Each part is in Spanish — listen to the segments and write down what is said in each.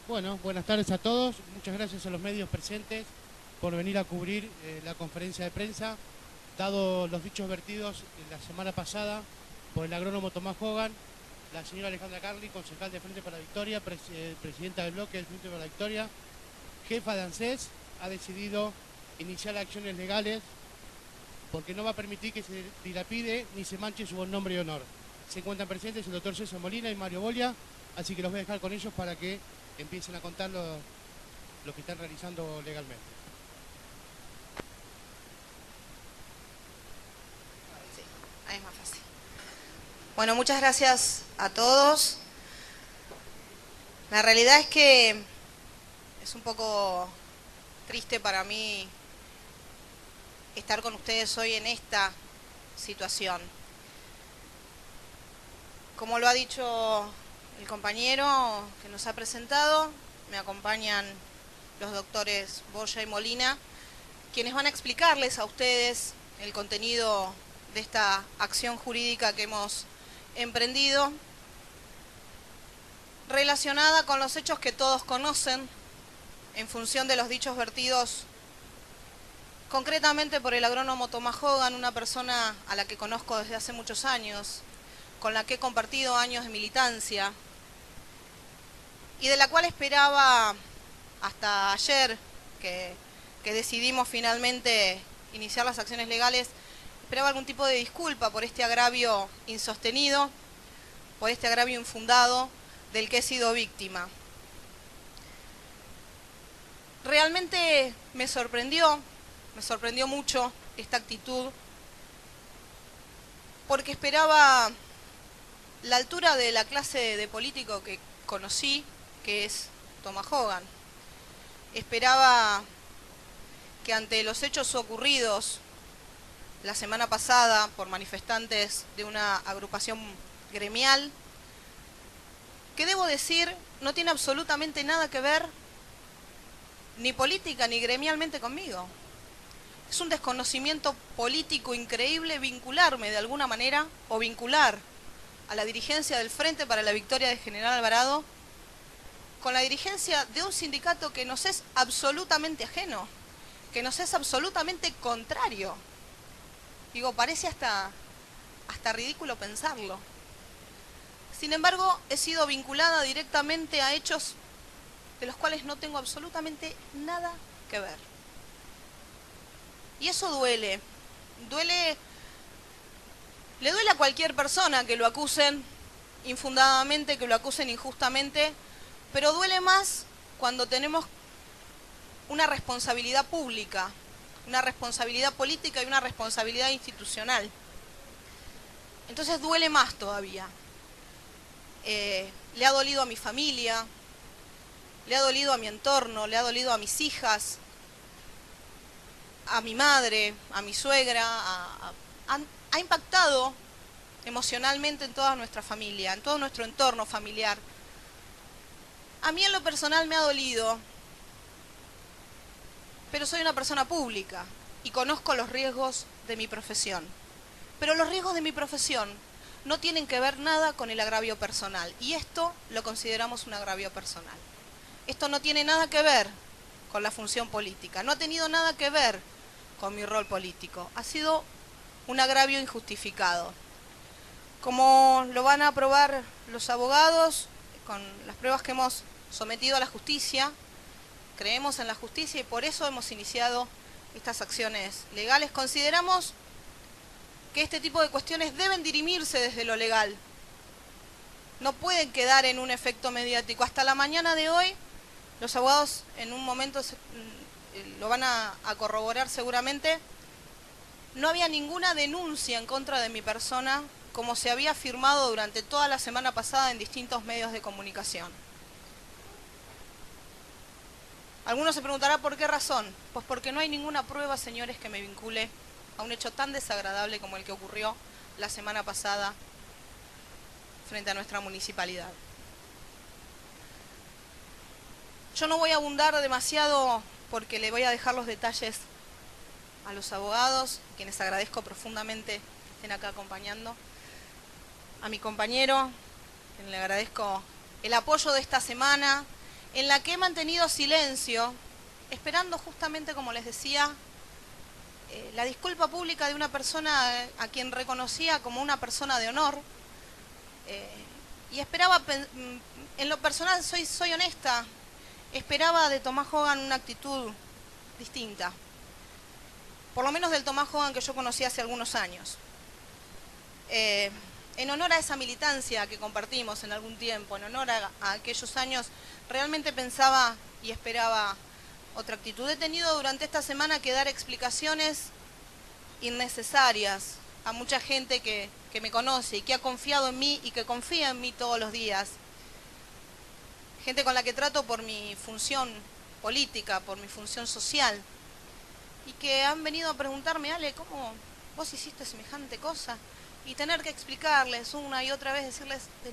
Bueno, buenas tardes a todos. Muchas gracias a los medios presentes por venir a cubrir la conferencia de prensa. Dado los dichos vertidos la semana pasada por el agrónomo Tomás Hogan, la señora Alejandra Carli, concejal de Frente para la Victoria, presidenta del bloque del Frente para la Victoria, jefa de ANSES, ha decidido iniciar acciones legales porque no va a permitir que se dilapide ni se manche su buen nombre y honor. Se encuentran presentes el doctor César Molina y Mario Bolia, así que los voy a dejar con ellos para que empiecen a contar lo que están realizando legalmente. Sí, ahí es más fácil. Bueno, muchas gracias a todos. La realidad es que es un poco triste para mí estar con ustedes hoy en esta situación. Como lo ha dicho el compañero que nos ha presentado, me acompañan los doctores Boya y Molina, quienes van a explicarles a ustedes el contenido de esta acción jurídica que hemos emprendido, relacionada con los hechos que todos conocen, en función de los dichos vertidos concretamente por el agrónomo Tomás Hogan, una persona a la que conozco desde hace muchos años, con la que he compartido años de militancia y de la cual esperaba hasta ayer que decidimos finalmente iniciar las acciones legales, esperaba algún tipo de disculpa por este agravio insostenido, por este agravio infundado del que he sido víctima. Realmente me sorprendió mucho esta actitud, porque esperaba la altura de la clase de político que conocí, que es Tomás Hogan. Esperaba que ante los hechos ocurridos la semana pasada por manifestantes de una agrupación gremial, que debo decir no tiene absolutamente nada que ver ni política ni gremialmente conmigo. Es un desconocimiento político increíble vincularme de alguna manera o vincular a la dirigencia del Frente para la Victoria de General Alvarado con la dirigencia de un sindicato que nos es absolutamente ajeno, que nos es absolutamente contrario. Digo, parece hasta ridículo pensarlo. Sin embargo, he sido vinculada directamente a hechos de los cuales no tengo absolutamente nada que ver. Y eso duele. Le duele a cualquier persona que lo acusen infundadamente, que lo acusen injustamente, pero duele más cuando tenemos una responsabilidad pública, una responsabilidad política y una responsabilidad institucional. Entonces duele más todavía. Le ha dolido a mi familia, le ha dolido a mi entorno, le ha dolido a mis hijas, a mi madre, a mi suegra, ha impactado emocionalmente en toda nuestra familia, en todo nuestro entorno familiar. A mí en lo personal me ha dolido, pero soy una persona pública y conozco los riesgos de mi profesión. Pero los riesgos de mi profesión no tienen que ver nada con el agravio personal, y esto lo consideramos un agravio personal. Esto no tiene nada que ver con la función política, no ha tenido nada que ver con mi rol político. Ha sido un agravio injustificado. Como lo van a aprobar los abogados, con las pruebas que hemos sometido a la justicia, creemos en la justicia y por eso hemos iniciado estas acciones legales. Consideramos que este tipo de cuestiones deben dirimirse desde lo legal. No pueden quedar en un efecto mediático. Hasta la mañana de hoy, los abogados en un momento lo van a corroborar seguramente, no había ninguna denuncia en contra de mi persona, como se había afirmado durante toda la semana pasada en distintos medios de comunicación. Algunos se preguntarán por qué razón. Pues porque no hay ninguna prueba, señores, que me vincule a un hecho tan desagradable como el que ocurrió la semana pasada frente a nuestra municipalidad. Yo no voy a abundar demasiado porque le voy a dejar los detalles a los abogados, quienes agradezco profundamente estén acá acompañando. A mi compañero, quien le agradezco el apoyo de esta semana en la que he mantenido silencio, esperando justamente, como les decía, la disculpa pública de una persona a quien reconocía como una persona de honor, y esperaba, en lo personal soy honesta, esperaba de Tomás Hogan una actitud distinta, por lo menos del Tomás Hogan que yo conocí hace algunos años. En honor a esa militancia que compartimos en algún tiempo, en honor a aquellos años, realmente pensaba y esperaba otra actitud. He tenido durante esta semana que dar explicaciones innecesarias a mucha gente que me conoce y que ha confiado en mí y que confía en mí todos los días. Gente con la que trato por mi función política, por mi función social, y que han venido a preguntarme: Ale, ¿cómo vos hiciste semejante cosa? Y tener que explicarles una y otra vez, decirles: de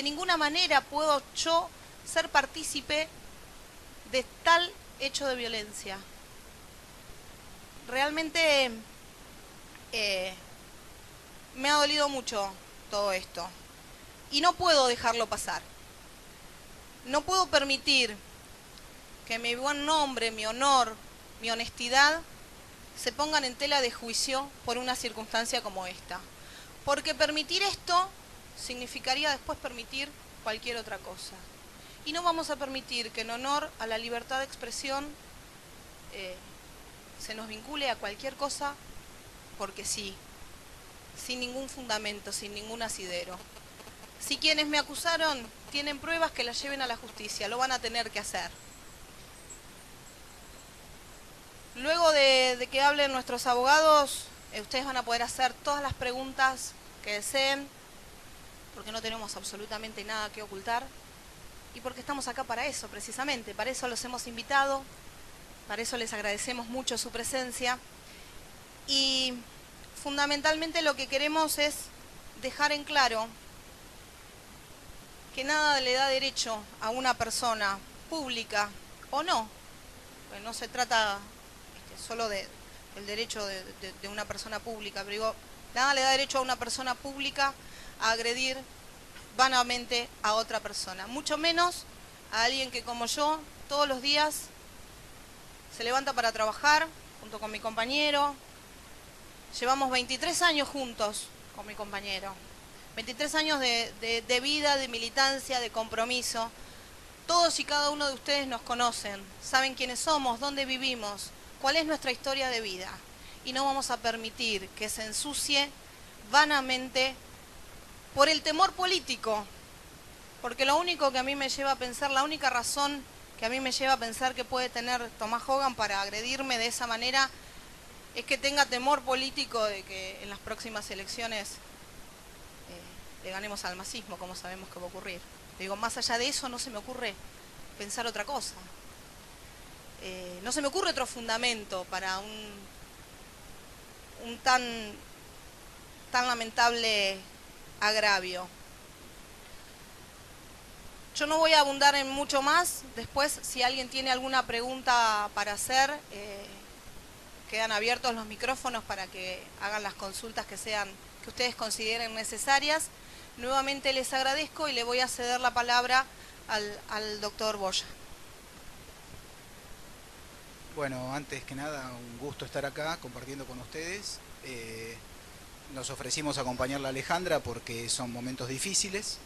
ninguna manera puedo yo ser partícipe de tal hecho de violencia. Realmente me ha dolido mucho todo esto y no puedo dejarlo pasar. No puedo permitir que mi buen nombre, mi honor, mi honestidad se pongan en tela de juicio por una circunstancia como esta. Porque permitir esto significaría después permitir cualquier otra cosa. Y no vamos a permitir que en honor a la libertad de expresión se nos vincule a cualquier cosa porque sí, sin ningún fundamento, sin ningún asidero. Si quienes me acusaron tienen pruebas, que las lleven a la justicia, lo van a tener que hacer. Luego de que hablen nuestros abogados, ustedes van a poder hacer todas las preguntas que deseen, porque no tenemos absolutamente nada que ocultar y porque estamos acá para eso, precisamente. Para eso los hemos invitado, para eso les agradecemos mucho su presencia y fundamentalmente lo que queremos es dejar en claro que nada le da derecho a una persona pública o no, pues no se trata solo del derecho de una persona pública, pero digo, nada le da derecho a una persona pública a agredir vanamente a otra persona, mucho menos a alguien que, como yo, todos los días se levanta para trabajar junto con mi compañero. Llevamos 23 años juntos con mi compañero, 23 años de vida, de militancia, de compromiso. Todos y cada uno de ustedes nos conocen, saben quiénes somos, dónde vivimos, cuál es nuestra historia de vida. Y no vamos a permitir que se ensucie vanamente por el temor político. Porque lo único que a mí me lleva a pensar, la única razón que a mí me lleva a pensar que puede tener Tomás Hogan para agredirme de esa manera es que tenga temor político de que en las próximas elecciones le ganemos al masismo, como sabemos que va a ocurrir. Digo, más allá de eso no se me ocurre pensar otra cosa. No se me ocurre otro fundamento para un tan lamentable agravio. Yo no voy a abundar en mucho más. Después, si alguien tiene alguna pregunta para hacer, quedan abiertos los micrófonos para que hagan las consultas que ustedes consideren necesarias. Nuevamente les agradezco y le voy a ceder la palabra al doctor Boya. Bueno, antes que nada, un gusto estar acá compartiendo con ustedes. Nos ofrecimos acompañarla a Alejandra porque son momentos difíciles.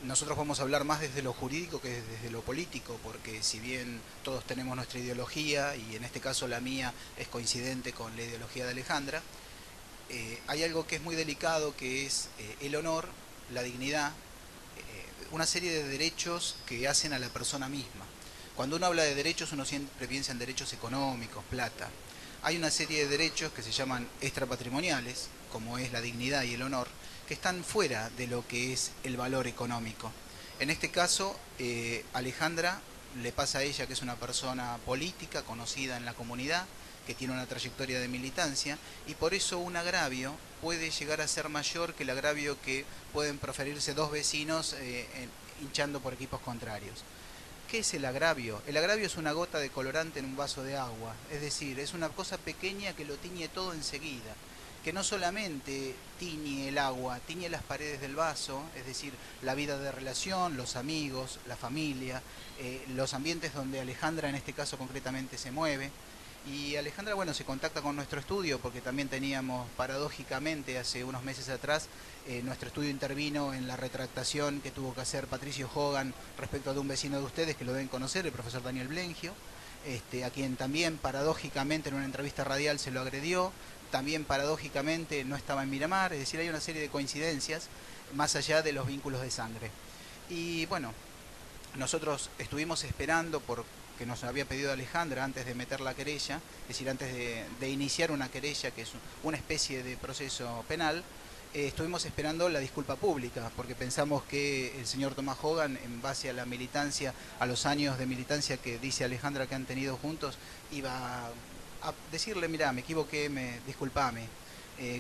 Nosotros vamos a hablar más desde lo jurídico que desde lo político, porque si bien todos tenemos nuestra ideología, y en este caso la mía es coincidente con la ideología de Alejandra, hay algo que es muy delicado, que es el honor, la dignidad, una serie de derechos que hacen a la persona misma. Cuando uno habla de derechos, uno siempre piensa en derechos económicos, plata. Hay una serie de derechos que se llaman extrapatrimoniales, como es la dignidad y el honor, que están fuera de lo que es el valor económico. En este caso, Alejandra le pasa a ella que es una persona política, conocida en la comunidad, que tiene una trayectoria de militancia, y por eso un agravio puede llegar a ser mayor que el agravio que pueden proferirse dos vecinos hinchando por equipos contrarios. ¿Qué es el agravio? El agravio es una gota de colorante en un vaso de agua, es decir, es una cosa pequeña que lo tiñe todo enseguida, que no solamente tiñe el agua, tiñe las paredes del vaso, es decir, la vida de relación, los amigos, la familia, los ambientes donde Alejandra en este caso concretamente se mueve. Y Alejandra, bueno, se contacta con nuestro estudio porque también teníamos, paradójicamente, hace unos meses atrás, nuestro estudio intervino en la retractación que tuvo que hacer Patricio Hogan respecto de un vecino de ustedes que lo deben conocer, el profesor Daniel Blengio, a quien también paradójicamente en una entrevista radial se lo agredió, también paradójicamente no estaba en Miramar, es decir, hay una serie de coincidencias más allá de los vínculos de sangre. Y bueno, nosotros estuvimos esperando por que nos había pedido Alejandra antes de meter la querella, es decir, antes de iniciar una querella que es una especie de proceso penal, estuvimos esperando la disculpa pública, porque pensamos que el señor Tomás Hogan, en base a la militancia, a los años de militancia que dice Alejandra que han tenido juntos, iba a decirle, mira, me equivoqué, disculpame.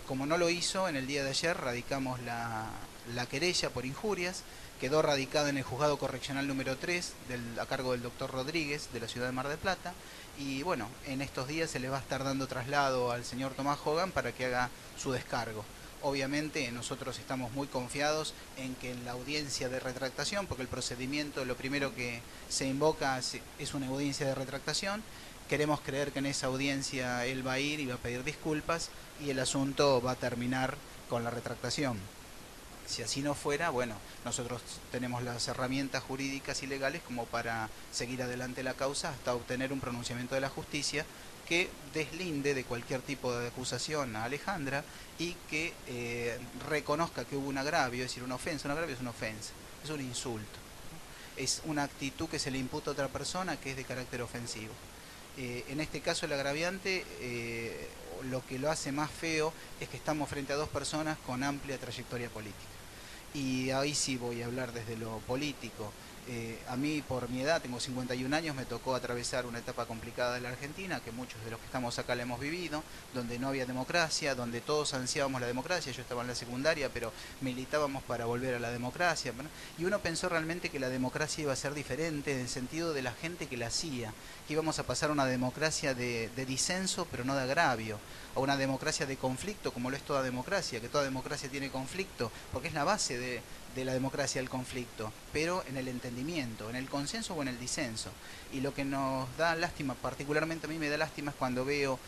Como no lo hizo, en el día de ayer radicamos la querella por injurias, quedó radicada en el juzgado correccional número 3 a cargo del doctor Rodríguez de la ciudad de Mar del Plata, y bueno, en estos días se le va a estar dando traslado al señor Tomás Hogan para que haga su descargo. Obviamente nosotros estamos muy confiados en que en la audiencia de retractación, porque el procedimiento, lo primero que se invoca es una audiencia de retractación, queremos creer que en esa audiencia él va a ir y va a pedir disculpas y el asunto va a terminar con la retractación. Si así no fuera, bueno, nosotros tenemos las herramientas jurídicas y legales como para seguir adelante la causa hasta obtener un pronunciamiento de la justicia que deslinde de cualquier tipo de acusación a Alejandra y que reconozca que hubo un agravio, es decir, una ofensa. Un agravio es una ofensa, es un insulto, es una actitud que se le imputa a otra persona que es de carácter ofensivo. En este caso el agraviante, lo que lo hace más feo es que estamos frente a dos personas con amplia trayectoria política. Y ahí sí voy a hablar desde lo político. A mí, por mi edad, tengo 51 años, me tocó atravesar una etapa complicada de la Argentina, que muchos de los que estamos acá la hemos vivido, donde no había democracia, donde todos ansiábamos la democracia. Yo estaba en la secundaria, pero militábamos para volver a la democracia, ¿no? Y uno pensó realmente que la democracia iba a ser diferente en el sentido de la gente que la hacía, que íbamos a pasar a una democracia de disenso, pero no de agravio, a una democracia de conflicto, como lo es toda democracia, que toda democracia tiene conflicto, porque es la base de la democracia el conflicto, pero en el entendimiento, en el consenso o en el disenso. Y lo que nos da lástima, particularmente a mí me da lástima, es cuando veo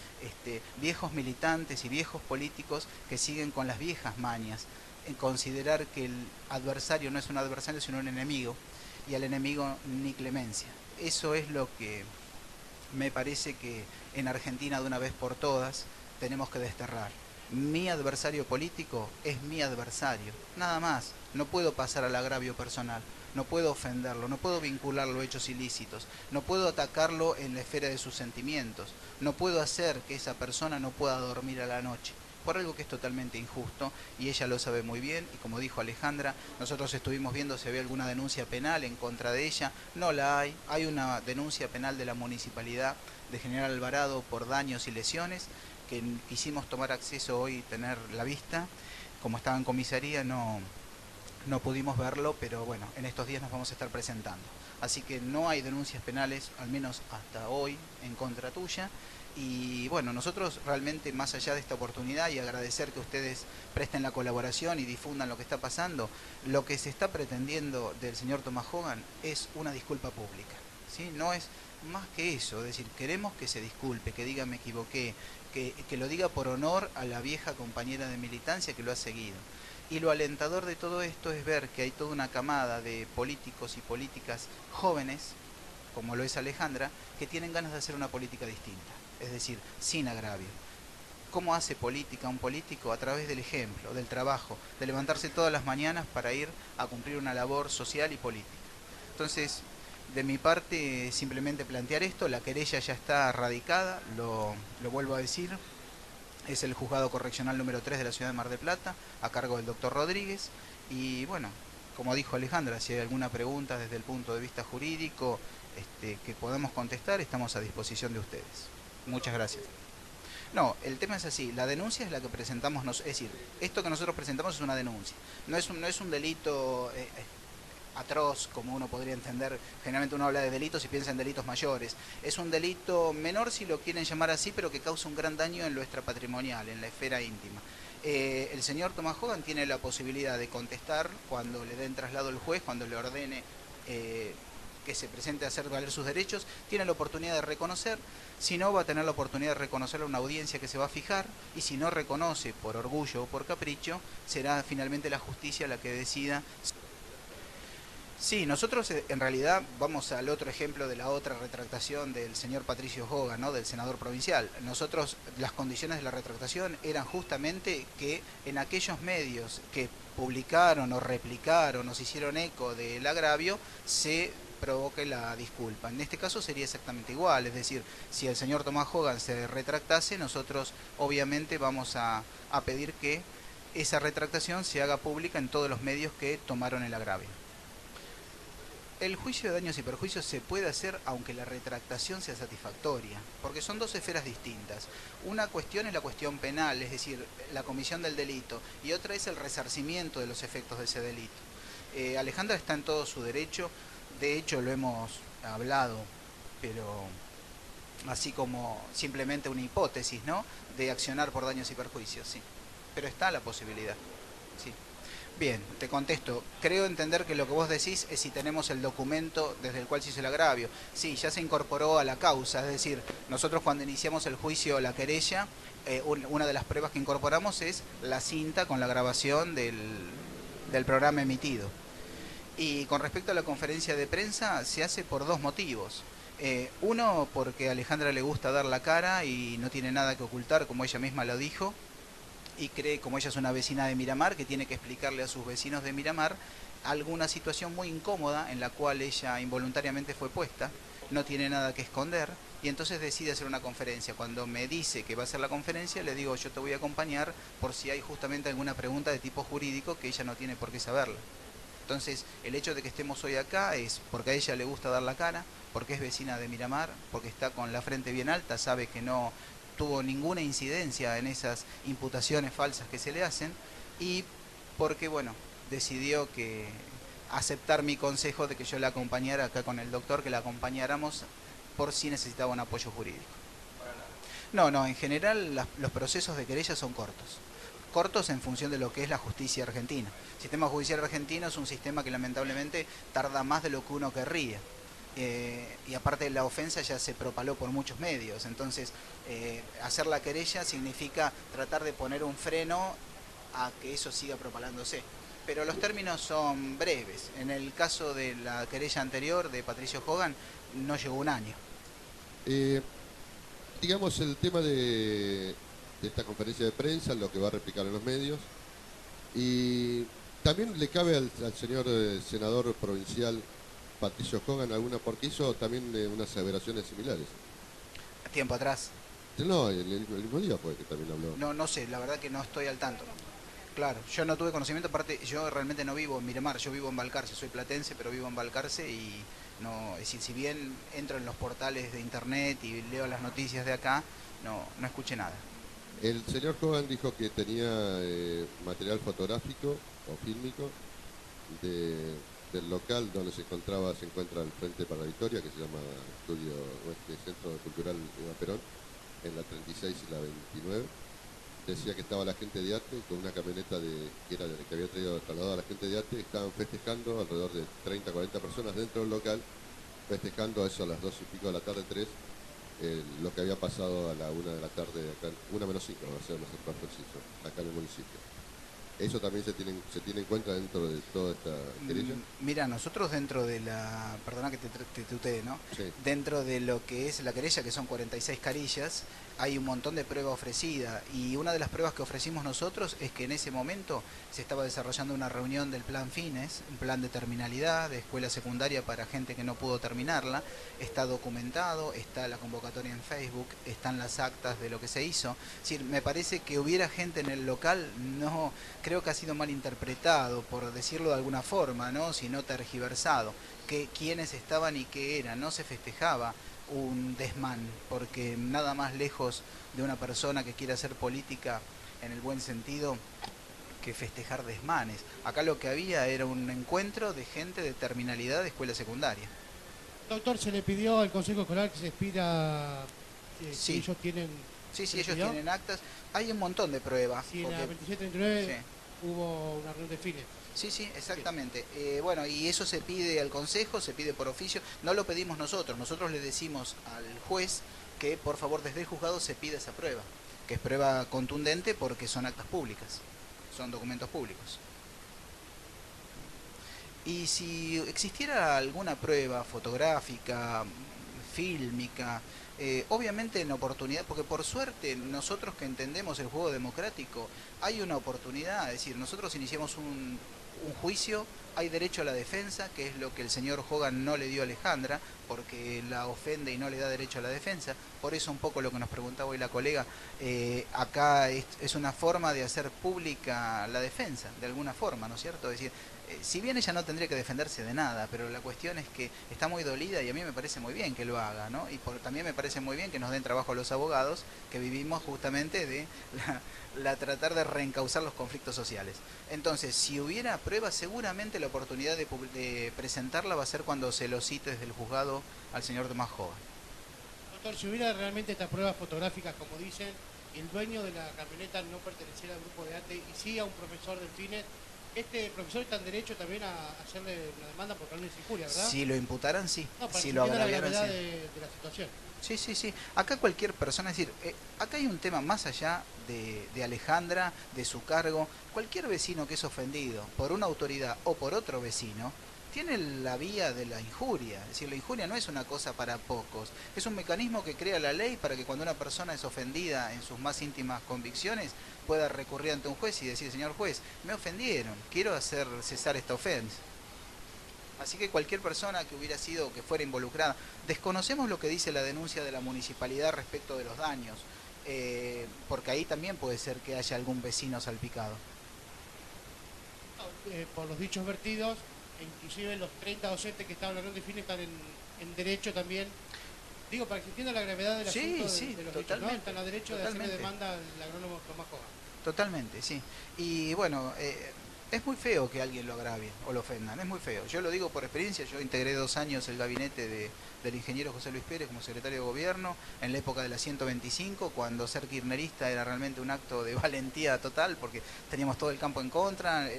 viejos militantes y viejos políticos que siguen con las viejas mañas, en considerar que el adversario no es un adversario sino un enemigo, y al enemigo ni clemencia. Eso es lo que me parece que en Argentina de una vez por todas tenemos que desterrar. Mi adversario político es mi adversario, nada más. No puedo pasar al agravio personal, no puedo ofenderlo, no puedo vincularlo a hechos ilícitos, no puedo atacarlo en la esfera de sus sentimientos, no puedo hacer que esa persona no pueda dormir a la noche, por algo que es totalmente injusto, y ella lo sabe muy bien, y como dijo Alejandra, nosotros estuvimos viendo si había alguna denuncia penal en contra de ella. No la hay. Hay una denuncia penal de la Municipalidad de General Alvarado por daños y lesiones, que quisimos tomar acceso hoy, tener la vista. Como estaba en comisaría no pudimos verlo, pero bueno, en estos días nos vamos a estar presentando. Así que no hay denuncias penales, al menos hasta hoy, en contra tuya. Y bueno, nosotros realmente, más allá de esta oportunidad y agradecer que ustedes presten la colaboración y difundan lo que está pasando, lo que se está pretendiendo del señor Tomás Hogan es una disculpa pública, ¿sí? No es más que eso, es decir, queremos que se disculpe, que diga me equivoqué, que lo diga por honor a la vieja compañera de militancia que lo ha seguido. Y lo alentador de todo esto es ver que hay toda una camada de políticos y políticas jóvenes, como lo es Alejandra, que tienen ganas de hacer una política distinta, es decir, sin agravio. ¿Cómo hace política un político? A través del ejemplo, del trabajo, de levantarse todas las mañanas para ir a cumplir una labor social y política. Entonces, de mi parte, simplemente plantear esto. La querella ya está radicada, lo vuelvo a decir. Es el juzgado correccional número 3 de la ciudad de Mar del Plata, a cargo del doctor Rodríguez. Y bueno, como dijo Alejandra, si hay alguna pregunta desde el punto de vista jurídico que podamos contestar, estamos a disposición de ustedes. Muchas gracias. No, el tema es así, la denuncia es la que presentamos, es decir, esto que nosotros presentamos es una denuncia, no es un delito atroz, como uno podría entender. Generalmente uno habla de delitos y piensa en delitos mayores. Es un delito menor, si lo quieren llamar así, pero que causa un gran daño en lo extrapatrimonial, en la esfera íntima. El señor Tomás Hogan tiene la posibilidad de contestar cuando le den traslado el juez, cuando le ordene que se presente a hacer valer sus derechos, tiene la oportunidad de reconocer. Si no, va a tener la oportunidad de reconocer a una audiencia que se va a fijar, y si no reconoce por orgullo o por capricho, será finalmente la justicia la que decida. Sí, nosotros en realidad vamos al otro ejemplo de la otra retractación del señor Patricio Hogan, ¿no?, del senador provincial. Nosotros, las condiciones de la retractación eran justamente que en aquellos medios que publicaron o replicaron o se hicieron eco del agravio, se provoque la disculpa. En este caso sería exactamente igual, es decir, si el señor Tomás Hogan se retractase, nosotros obviamente vamos a pedir que esa retractación se haga pública en todos los medios que tomaron el agravio. El juicio de daños y perjuicios se puede hacer aunque la retractación sea satisfactoria, porque son dos esferas distintas. Una cuestión es la cuestión penal, es decir, la comisión del delito, y otra es el resarcimiento de los efectos de ese delito. Alejandra está en todo su derecho, de hecho lo hemos hablado, pero así como simplemente una hipótesis, ¿no?, de accionar por daños y perjuicios, sí. Pero está la posibilidad, sí. Bien, te contesto. Creo entender que lo que vos decís es si tenemos el documento desde el cual se hizo el agravio. Sí, ya se incorporó a la causa, es decir, nosotros cuando iniciamos el juicio o la querella, una de las pruebas que incorporamos es la cinta con la grabación del programa emitido. Y con respecto a la conferencia de prensa, se hace por dos motivos. Uno, porque a Alejandra le gusta dar la cara y no tiene nada que ocultar, como ella misma lo dijo, y cree, como ella es una vecina de Miramar, que tiene que explicarle a sus vecinos de Miramar alguna situación muy incómoda en la cual ella involuntariamente fue puesta, no tiene nada que esconder, y entonces decide hacer una conferencia. Cuando me dice que va a hacer la conferencia, le digo, yo te voy a acompañar por si hay justamente alguna pregunta de tipo jurídico que ella no tiene por qué saberla. Entonces, el hecho de que estemos hoy acá es porque a ella le gusta dar la cara, porque es vecina de Miramar, porque está con la frente bien alta, sabe que no tuvo ninguna incidencia en esas imputaciones falsas que se le hacen, y porque, bueno, decidió que aceptar mi consejo de que yo la acompañara acá con el doctor, que la acompañáramos por si necesitaba un apoyo jurídico. No, en general los procesos de querella son cortos en función de lo que es la justicia argentina. El sistema judicial argentino es un sistema que lamentablemente tarda más de lo que uno querría. Y aparte la ofensa ya se propaló por muchos medios, entonces hacer la querella significa tratar de poner un freno a que eso siga propalándose. Pero los términos son breves. En el caso de la querella anterior de Patricio Hogan, no llegó un año. Digamos, el tema de esta conferencia de prensa, lo que va a replicar en los medios, y también le cabe al señor senador provincial Patricio Hogan alguna, porque hizo también unas aseveraciones similares. ¿Tiempo atrás? No, el mismo día fue que también habló. No sé, la verdad que no estoy al tanto. Claro, yo no tuve conocimiento, aparte yo realmente no vivo en Miramar, yo vivo en Balcarce, soy platense, pero vivo en Balcarce y no, es decir, si bien entro en los portales de internet y leo las noticias de acá, no escuché nada. El señor Hogan dijo que tenía material fotográfico o fílmico del local donde se encuentra el Frente para la Victoria, que se llama Centro Cultural Eva Perón, en la 36 y la 29. Decía que estaba la gente de ATE con una camioneta que había trasladado a la gente de ATE, estaban festejando alrededor de 30, 40 personas dentro del local, festejando eso a las 2 y pico de la tarde, 3, lo que había pasado a la 1 de la tarde, acá, 1 menos 5, va a ser más preciso, acá en el municipio. ¿Eso también se tiene en cuenta dentro de toda esta querella? Mira, nosotros dentro de la... Perdona que te tutee, ¿no? Sí. Dentro de lo que es la querella, que son 46 carillas, hay un montón de prueba ofrecida. Y una de las pruebas que ofrecimos nosotros es que en ese momento se estaba desarrollando una reunión del plan Fines, un plan de terminalidad, de escuela secundaria para gente que no pudo terminarla. Está documentado, está la convocatoria en Facebook, están las actas de lo que se hizo. Es decir, me parece que hubiera gente en el local, no... Creo que ha sido mal interpretado, por decirlo de alguna forma, ¿no? Si no tergiversado, que quiénes estaban y qué eran. No se festejaba un desmán, porque nada más lejos de una persona que quiera hacer política en el buen sentido que festejar desmanes. Acá lo que había era un encuentro de gente de terminalidad de escuela secundaria. Doctor, se le pidió al Consejo Escolar que se expida, Sí. que ellos tienen... Sí, ¿se le ellos pidió? tienen actas. Hay un montón de pruebas. Sí, en porque- la 2739 Sí. hubo una reunión de fines. Sí, exactamente. Bueno, y eso se pide al Consejo, se pide por oficio. No lo pedimos nosotros. Nosotros le decimos al juez que por favor desde el juzgado se pida esa prueba, que es prueba contundente porque son actas públicas, son documentos públicos. Y si existiera alguna prueba fotográfica, fílmica, obviamente en oportunidad, porque por suerte nosotros que entendemos el juego democrático, hay una oportunidad, es decir, nosotros iniciamos un juicio, hay derecho a la defensa, que es lo que el señor Hogan no le dio a Alejandra, porque la ofende y no le da derecho a la defensa. Por eso un poco lo que nos preguntaba hoy la colega, acá es una forma de hacer pública la defensa, de alguna forma, ¿no es cierto? Es decir, si bien ella no tendría que defenderse de nada, pero la cuestión es que está muy dolida y a mí me parece muy bien que lo haga, ¿no? Y también me parece muy bien que nos den trabajo a los abogados, que vivimos justamente de la tratar de reencauzar los conflictos sociales. Entonces, si hubiera pruebas, seguramente la oportunidad de presentarla va a ser cuando se lo cite desde el juzgado al señor Tomás Hogan. Doctor, si hubiera realmente estas pruebas fotográficas, como dicen, y el dueño de la camioneta no perteneciera al grupo de ATE y sí a un profesor del FINET, este profesor está en derecho también a hacerle una demanda por calumnia y injuria, ¿verdad? Si lo imputaran, sí. No, para Si que lo se entienda la agraviaran, gravedad sí. de la situación. Sí. Acá cualquier persona, es decir, acá hay un tema más allá de Alejandra, de su cargo. Cualquier vecino que es ofendido por una autoridad o por otro vecino, tiene la vía de la injuria. Es decir, la injuria no es una cosa para pocos. Es un mecanismo que crea la ley para que cuando una persona es ofendida en sus más íntimas convicciones, pueda recurrir ante un juez y decir, señor juez, me ofendieron, quiero hacer cesar esta ofensa. Así que cualquier persona que hubiera sido, que fuera involucrada, desconocemos lo que dice la denuncia de la municipalidad respecto de los daños, porque ahí también puede ser que haya algún vecino salpicado. Por los dichos vertidos, e inclusive los 30 docentes que estaban hablando de FINET están en derecho también. Digo, para que se entienda la gravedad del asunto de los dichos, ¿no? Están a derecho de hacerle demanda al agrónomo Tomás Hogan. Totalmente, sí. Y bueno, es muy feo que alguien lo agravie o lo ofendan, es muy feo. Yo lo digo por experiencia, yo integré 2 años el gabinete del ingeniero José Luis Pérez como secretario de gobierno en la época de la 125, cuando ser kirchnerista era realmente un acto de valentía total, porque teníamos todo el campo en contra,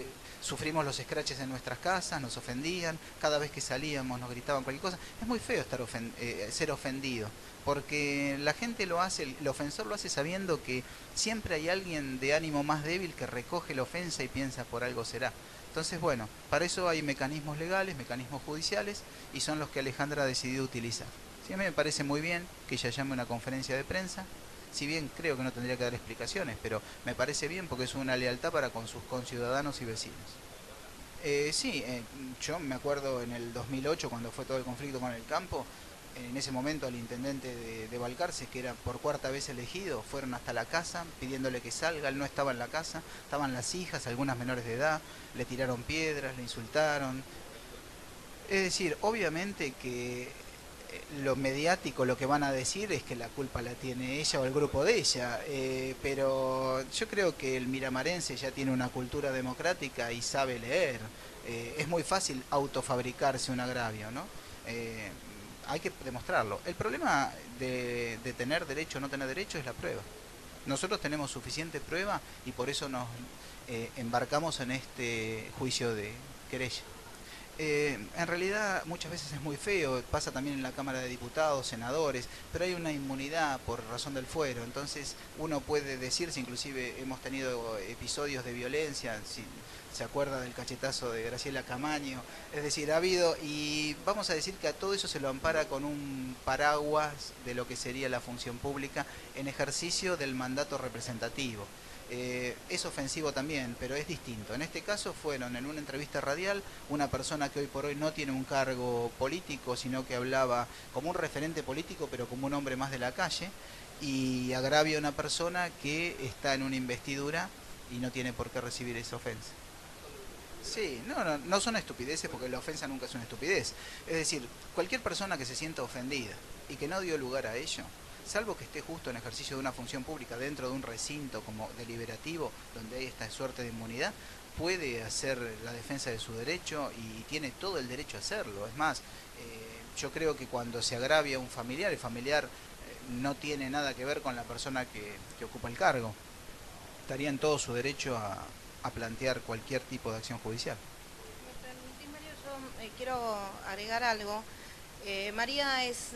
sufrimos los escraches en nuestras casas, nos ofendían, cada vez que salíamos nos gritaban cualquier cosa. Es muy feo ser ofendido, porque la gente lo hace, el ofensor lo hace sabiendo que siempre hay alguien de ánimo más débil que recoge la ofensa y piensa por algo será. Entonces, bueno, para eso hay mecanismos legales, mecanismos judiciales, y son los que Alejandra ha decidido utilizar. Sí, a mí me parece muy bien que ella llame una conferencia de prensa, si bien creo que no tendría que dar explicaciones, pero me parece bien porque es una lealtad para con sus conciudadanos y vecinos. Yo me acuerdo en el 2008 cuando fue todo el conflicto con el campo, en ese momento al intendente de Balcarce, que era por 4ª vez elegido, fueron hasta la casa pidiéndole que salga, él no estaba en la casa, estaban las hijas, algunas menores de edad, le tiraron piedras, le insultaron. Es decir, obviamente que lo mediático lo que van a decir es que la culpa la tiene ella o el grupo de ella, pero yo creo que el miramarense ya tiene una cultura democrática y sabe leer. Es muy fácil autofabricarse un agravio, ¿no? Hay que demostrarlo. El problema de tener derecho o no tener derecho es la prueba. Nosotros tenemos suficiente prueba y por eso nos embarcamos en este juicio de querella. En realidad muchas veces es muy feo, pasa también en la Cámara de Diputados, senadores, pero hay una inmunidad por razón del fuero, entonces uno puede decirse, inclusive hemos tenido episodios de violencia, si se acuerda del cachetazo de Graciela Camaño, es decir, ha habido, y vamos a decir que a todo eso se lo ampara con un paraguas de lo que sería la función pública en ejercicio del mandato representativo. Es ofensivo también, pero es distinto. En este caso fueron en una entrevista radial una persona que hoy por hoy no tiene un cargo político, sino que hablaba como un referente político, pero como un hombre más de la calle, y agravia a una persona que está en una investidura y no tiene por qué recibir esa ofensa. Sí, no son estupideces, porque la ofensa nunca es una estupidez. Es decir, cualquier persona que se sienta ofendida y que no dio lugar a ello, salvo que esté justo en ejercicio de una función pública dentro de un recinto como deliberativo, donde hay esta suerte de inmunidad, puede hacer la defensa de su derecho y tiene todo el derecho a hacerlo. Es más, yo creo que cuando se agravia un familiar, el familiar no tiene nada que ver con la persona que ocupa el cargo. Estaría en todo su derecho a plantear cualquier tipo de acción judicial. Yo quiero agregar algo. María es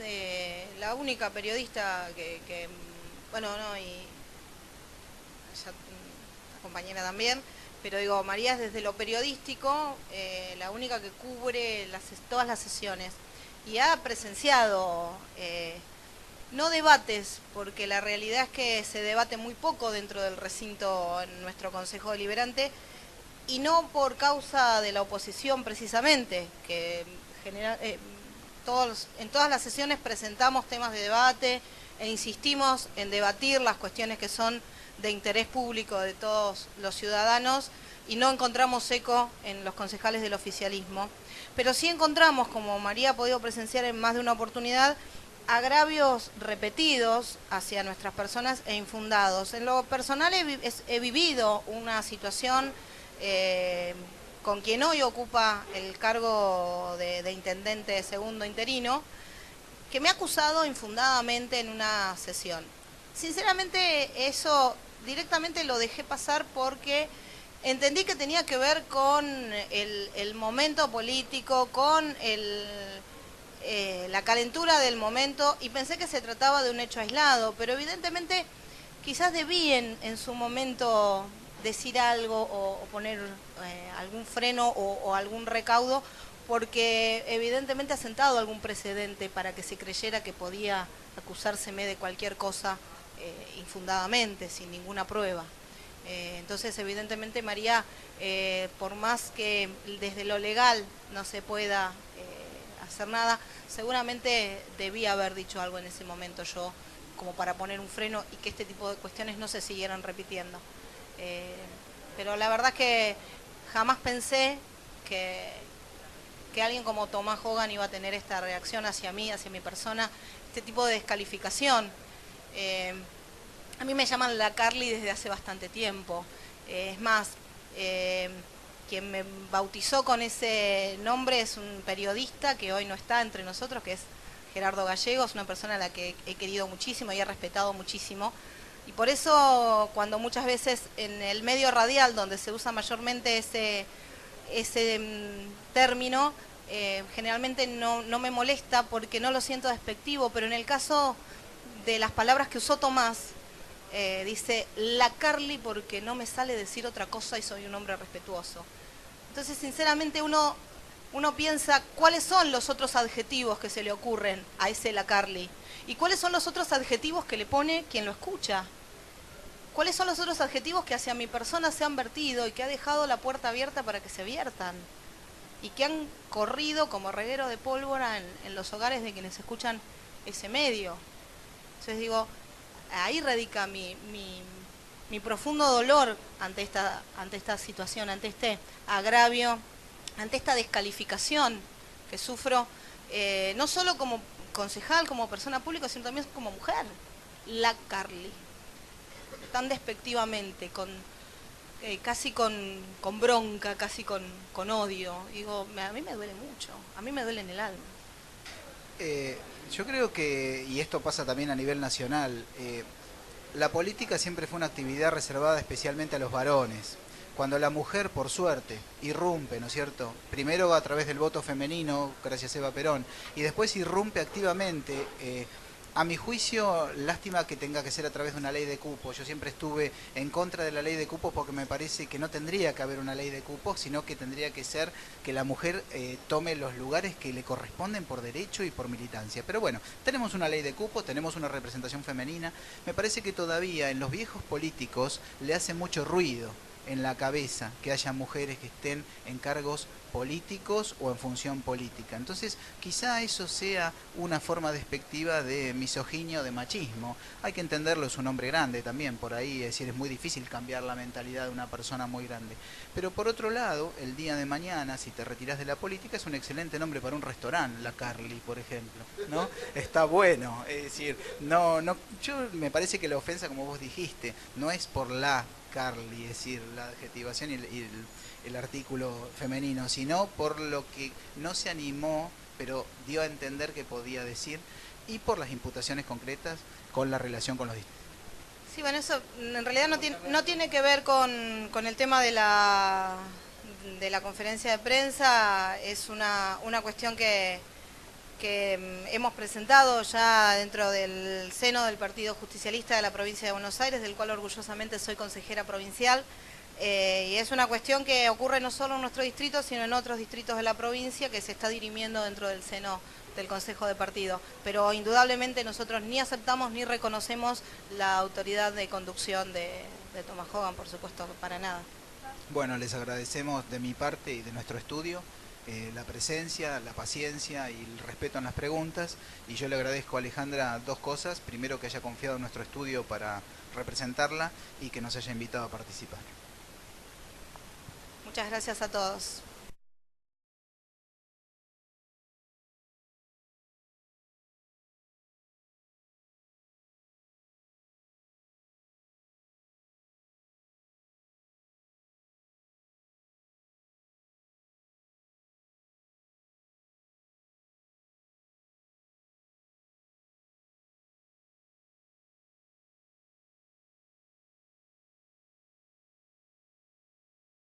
la única periodista que bueno, no, y ella, la compañera también, pero digo, María es desde lo periodístico la única que cubre todas las sesiones y ha presenciado no debates, porque la realidad es que se debate muy poco dentro del recinto en nuestro Consejo Deliberante, y no por causa de la oposición precisamente, que en todas las sesiones presentamos temas de debate e insistimos en debatir las cuestiones que son de interés público de todos los ciudadanos, y no encontramos eco en los concejales del oficialismo. Pero sí encontramos, como María ha podido presenciar en más de una oportunidad, agravios repetidos hacia nuestras personas e infundados. En lo personal he vivido una situación con quien hoy ocupa el cargo de intendente segundo interino, que me ha acusado infundadamente en una sesión. Sinceramente, eso directamente lo dejé pasar porque entendí que tenía que ver con el momento político, con la calentura del momento, y pensé que se trataba de un hecho aislado, pero evidentemente quizás debí en su momento decir algo o poner algún freno o algún recaudo, porque evidentemente ha sentado algún precedente para que se creyera que podía acusárseme de cualquier cosa infundadamente, sin ninguna prueba. Entonces, evidentemente, María, por más que desde lo legal no se pueda hacer nada, seguramente debía haber dicho algo en ese momento yo, como para poner un freno y que este tipo de cuestiones no se siguieran repitiendo. Pero la verdad es que jamás pensé que alguien como Tomás Hogan iba a tener esta reacción hacia mí, hacia mi persona, este tipo de descalificación. A mí me llaman la Carly desde hace bastante tiempo. Es más, quien me bautizó con ese nombre es un periodista que hoy no está entre nosotros, que es Gerardo Gallegos, una persona a la que he querido muchísimo y he respetado muchísimo. Y por eso, cuando muchas veces en el medio radial, donde se usa mayormente ese término, generalmente no me molesta porque no lo siento despectivo, pero en el caso de las palabras que usó Tomás, dice la Carly porque no me sale decir otra cosa y soy un hombre respetuoso. Entonces, sinceramente, uno piensa cuáles son los otros adjetivos que se le ocurren a ese la Carly y cuáles son los otros adjetivos que le pone quien lo escucha. ¿Cuáles son los otros adjetivos que hacia mi persona se han vertido y que ha dejado la puerta abierta para que se viertan? Y que han corrido como reguero de pólvora en los hogares de quienes escuchan ese medio. Entonces digo, ahí radica mi profundo dolor ante esta situación, ante este agravio, ante esta descalificación que sufro, no solo como concejal, como persona pública, sino también como mujer. La Carly. Tan despectivamente, casi con bronca, casi con odio. Digo, a mí me duele mucho, a mí me duele en el alma. Yo creo que, y esto pasa también a nivel nacional, la política siempre fue una actividad reservada especialmente a los varones. Cuando la mujer, por suerte, irrumpe, ¿no es cierto? Primero va a través del voto femenino, gracias a Eva Perón, y después irrumpe activamente. A mi juicio, lástima que tenga que ser a través de una ley de cupos. Yo siempre estuve en contra de la ley de cupos porque me parece que no tendría que haber una ley de cupos, sino que tendría que ser que la mujer tome los lugares que le corresponden por derecho y por militancia. Pero bueno, tenemos una ley de cupos, tenemos una representación femenina. Me parece que todavía en los viejos políticos le hace mucho ruido en la cabeza que haya mujeres que estén en cargos políticos o en función política. Entonces, quizá eso sea una forma despectiva de misoginia o de machismo. Hay que entenderlo, es un hombre grande también, por ahí, es decir, es muy difícil cambiar la mentalidad de una persona muy grande. Pero por otro lado, el día de mañana, si te retiras de la política, es un excelente nombre para un restaurante, la Carly, por ejemplo, ¿no? Está bueno, es decir, yo me parece que la ofensa, como vos dijiste, no es por la Carly, es decir, la adjetivación y el artículo femenino, sino por lo que no se animó, pero dio a entender que podía decir, y por las imputaciones concretas con la relación con los distritos. Sí, bueno, eso en realidad no tiene que ver con el tema de la conferencia de prensa, es una cuestión que hemos presentado ya dentro del seno del Partido Justicialista de la provincia de Buenos Aires, del cual orgullosamente soy consejera provincial, y es una cuestión que ocurre no solo en nuestro distrito, sino en otros distritos de la provincia, que se está dirimiendo dentro del seno del Consejo de Partido. Pero indudablemente nosotros ni aceptamos ni reconocemos la autoridad de conducción de Tomás Hogan, por supuesto, para nada. Bueno, les agradecemos de mi parte y de nuestro estudio la presencia, la paciencia y el respeto en las preguntas, y yo le agradezco a Alejandra dos cosas: primero, que haya confiado en nuestro estudio para representarla, y que nos haya invitado a participar. Muchas gracias a todos.